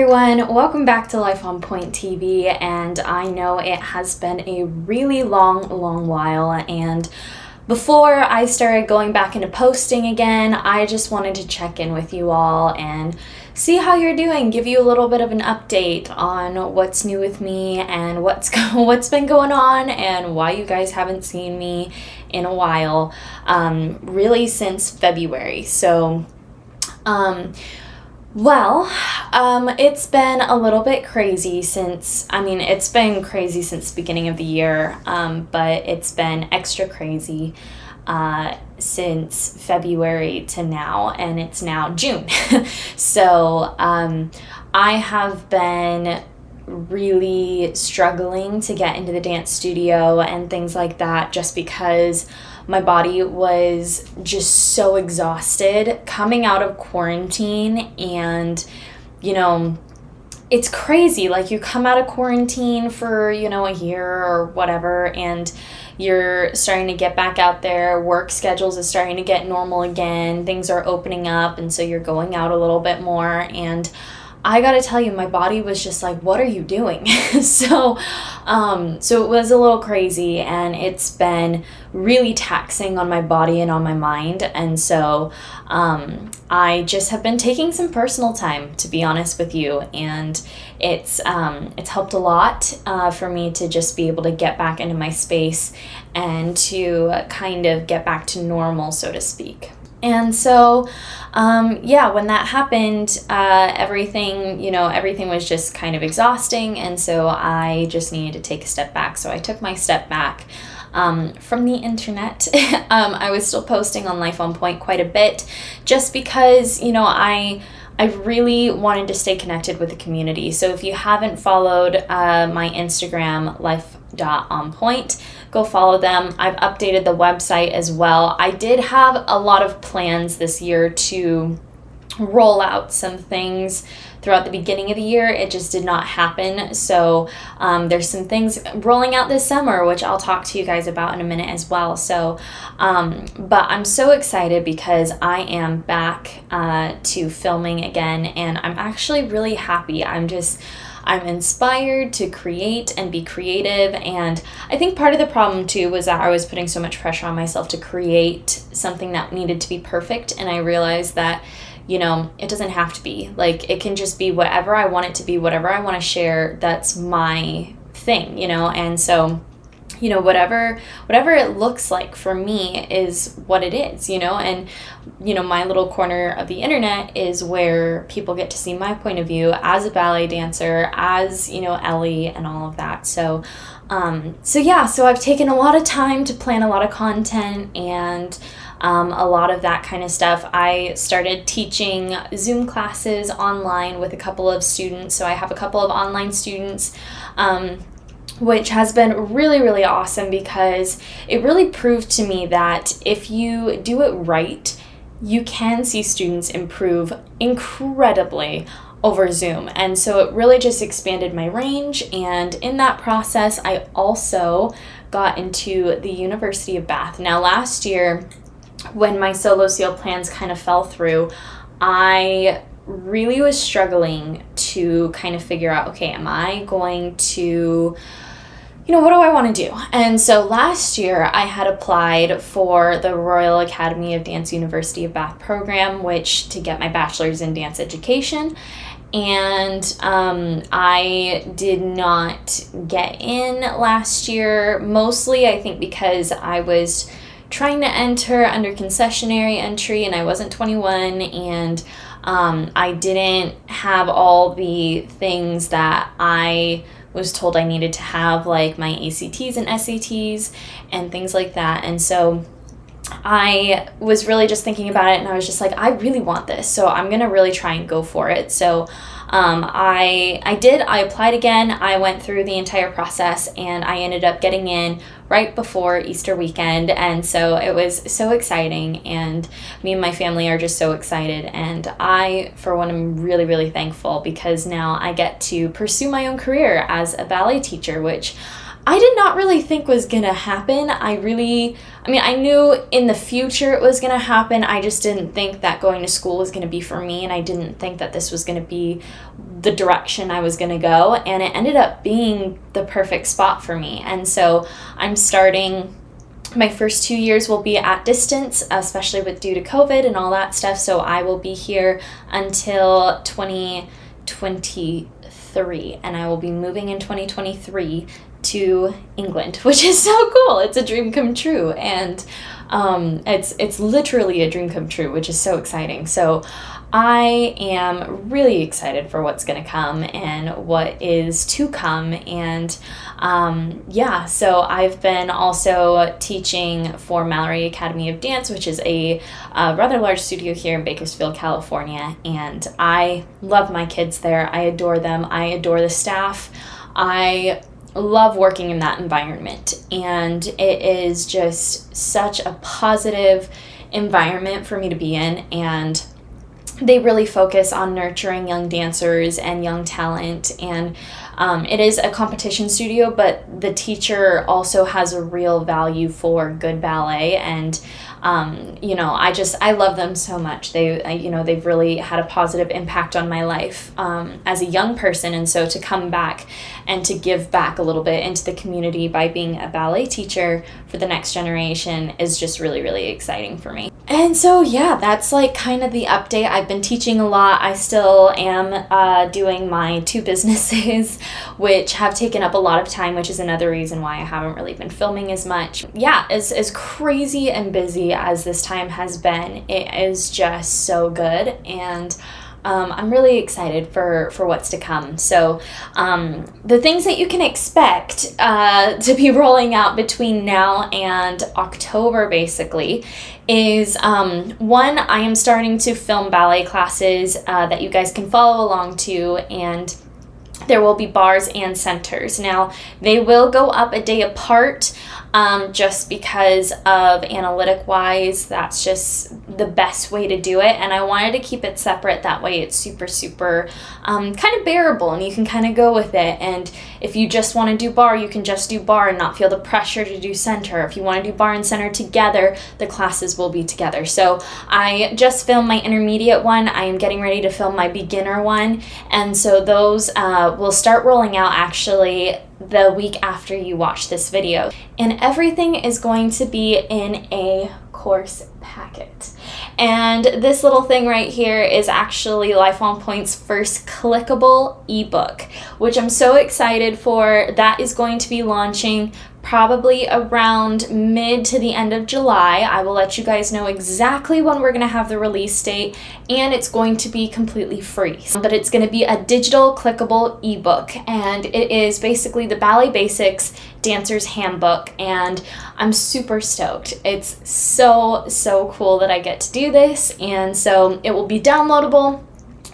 everyone, welcome back to Life on Point TV, and I know it has been a really long while, and before I started going back into posting again, I just wanted to check in with you all and see how you're doing, give you a little bit of an update on what's new with me and what's been going on and why you guys haven't seen me in a while, really since February. So, it's been a little bit crazy it's been crazy since the beginning of the year, but it's been extra crazy since February to now, and it's now June. So I have been really struggling to get into the dance studio and things like that just because my body was just so exhausted coming out of quarantine. And it's crazy, like you come out of quarantine for a year or whatever, and you're starting to get back out there, work schedules is starting to get normal again, things are opening up, and so you're going out a little bit more. And I gotta tell you, my body was just like, what are you doing? So it was a little crazy, and it's been really taxing on my body and on my mind. And so I just have been taking some personal time, to be honest with you, and it's helped a lot for me to just be able to get back into my space and to kind of get back to normal, so to speak. And so, when that happened, everything was just kind of exhausting, and so I just needed to take a step back. So I took my step back from the internet. I was still posting on Life on Point quite a bit, just because, I really wanted to stay connected with the community. So if you haven't followed my Instagram, life.onpoint, go follow them. I've updated the website as well. I did have a lot of plans this year to roll out some things throughout the beginning of the year. It just did not happen. So there's some things rolling out this summer, which I'll talk to you guys about in a minute as well. So, but I'm so excited because I am back to filming again, and I'm actually really happy. I'm inspired to create and be creative, and I think part of the problem too was that I was putting so much pressure on myself to create something that needed to be perfect, and I realized that it doesn't have to be. Like, it can just be whatever I want it to be, whatever I want to share, that's my thing, and so whatever it looks like for me is what it is, and my little corner of the internet is where people get to see my point of view as a ballet dancer, as Ellie, and all of that. So I've taken a lot of time to plan a lot of content and a lot of that kind of stuff. I started teaching Zoom classes online with a couple of students, so I have a couple of online students, which has been really awesome, because it really proved to me that if you do it right, you can see students improve incredibly over Zoom. And so it really just expanded my range, and in that process I also got into the University of Bath. Now, last year when my solo seal plans kind of fell through, I really was struggling to kind of figure out, okay, am I going to what do I want to do? And so last year I had applied for the Royal Academy of Dance University of Bath program, which to get my bachelor's in dance education. And I did not get in last year, mostly I think because I was trying to enter under concessionary entry and I wasn't 21, and I didn't have all the things that I was told I needed to have, like my ACTs and SATs and things like that. And so I was really just thinking about it, and I was just like, I really want this, so I'm gonna really try and go for it. So I applied again. I went through the entire process, and I ended up getting in right before Easter weekend, and so it was so exciting, and me and my family are just so excited, and I, for one, am really thankful, because now I get to pursue my own career as a ballet teacher, which I did not really think was gonna happen. I mean, I knew in the future it was gonna happen. I just didn't think that going to school was gonna be for me, and I didn't think that this was gonna be the direction I was gonna go, and it ended up being the perfect spot for me. And so I'm starting, my first 2 years will be at distance, especially due to COVID and all that stuff, so I will be here until 2023, and I will be moving in 2023 to England, which is so cool. It's a dream come true, and it's literally a dream come true, which is so exciting. So I am really excited for what's going to come and what is to come. And so I've been also teaching for Mallory Academy of Dance, which is a rather large studio here in Bakersfield, California, and I love my kids there. I adore them. I adore the staff. I love working in that environment, and it is just such a positive environment for me to be in, and they really focus on nurturing young dancers and young talent. And it is a competition studio, but the teacher also has a real value for good ballet. And I love them so much. They've really had a positive impact on my life as a young person. And so to come back and to give back a little bit into the community by being a ballet teacher for the next generation is just really, really exciting for me. And so, yeah, that's like kind of the update. I've been teaching a lot. I still am doing my 2 businesses, which have taken up a lot of time, which is another reason why I haven't really been filming as much. Yeah, as crazy and busy as this time has been, it is just so good, and I'm really excited for what's to come. So the things that you can expect to be rolling out between now and October basically is one, I am starting to film ballet classes that you guys can follow along to, and there will be bars and centers. Now, they will go up a day apart just because of analytic-wise, that's just the best way to do it. And I wanted to keep it separate. That way it's super kind of bearable, and you can kind of go with it. And if you just want to do bar, you can just do bar and not feel the pressure to do center. If you want to do bar and center together, the classes will be together. So I just filmed my intermediate one. I am getting ready to film my beginner one. And so those will start rolling out actually the week after you watch this video. And everything is going to be in a course packet. And this little thing right here is actually Life on Pointe's first clickable ebook, which I'm so excited for. That is going to be launching probably around mid to the end of July. I will let you guys know exactly when we're going to have the release date, and it's going to be completely free. But it's going to be a digital clickable ebook, and it is basically the Ballet Basics Dancer's Handbook, and I'm super stoked. It's so cool that I get to do this, and so it will be downloadable.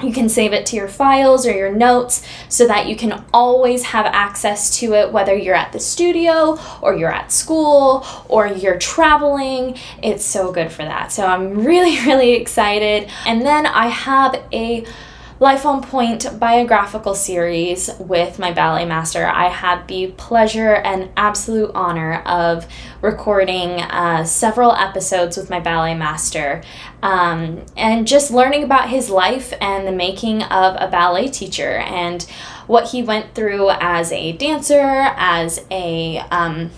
You can save it to your files or your notes so that you can always have access to it, whether you're at the studio or you're at school or you're traveling. It's so good for that. So I'm really excited. And then I have a Life on Pointe biographical series with my ballet master. I had the pleasure and absolute honor of recording several episodes with my ballet master and just learning about his life and the making of a ballet teacher and what he went through as a dancer, as a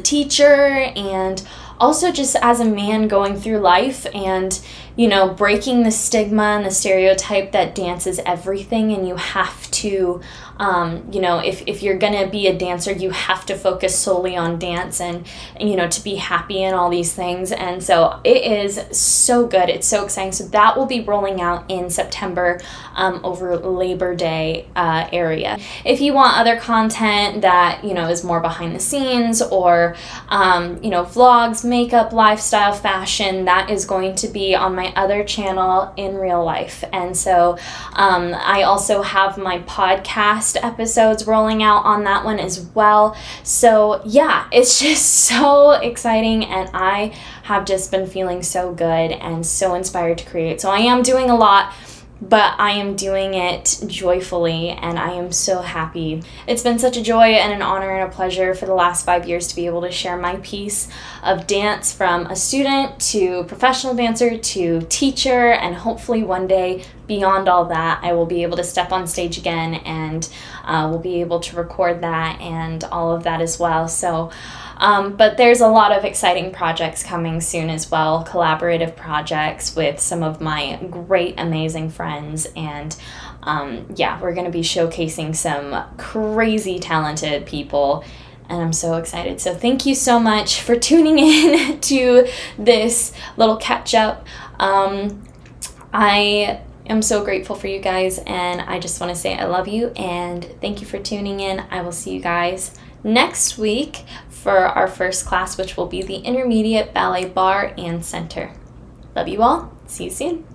teacher, and also just as a man going through life and, you know, breaking the stigma and the stereotype that dance is everything and you have to, if you're going to be a dancer, you have to focus solely on dance and, you know, to be happy and all these things. And so it is so good. It's so exciting. So that will be rolling out in September over Labor Day area. If you want other content that, you know, is more behind the scenes or, vlogs, makeup, lifestyle, fashion, that is going to be on my other channel in real life. And so I also have my podcast episodes rolling out on that one as well. So yeah, it's just so exciting, and I have just been feeling so good and so inspired to create. So I am doing a lot, but I am doing it joyfully, and I am so happy. It's been such a joy and an honor and a pleasure for the last 5 years to be able to share my piece of dance from a student to professional dancer to teacher, and hopefully one day beyond all that I will be able to step on stage again, and we'll be able to record that and all of that as well. So but there's a lot of exciting projects coming soon as well, collaborative projects with some of my great, amazing friends, and yeah, we're going to be showcasing some crazy talented people, and I'm so excited. So thank you so much for tuning in to this little catch-up. I am so grateful for you guys, and I just want to say I love you, and thank you for tuning in. I will see you guys next week for our first class, which will be the Intermediate Ballet Bar and Center. Love you all. See you soon.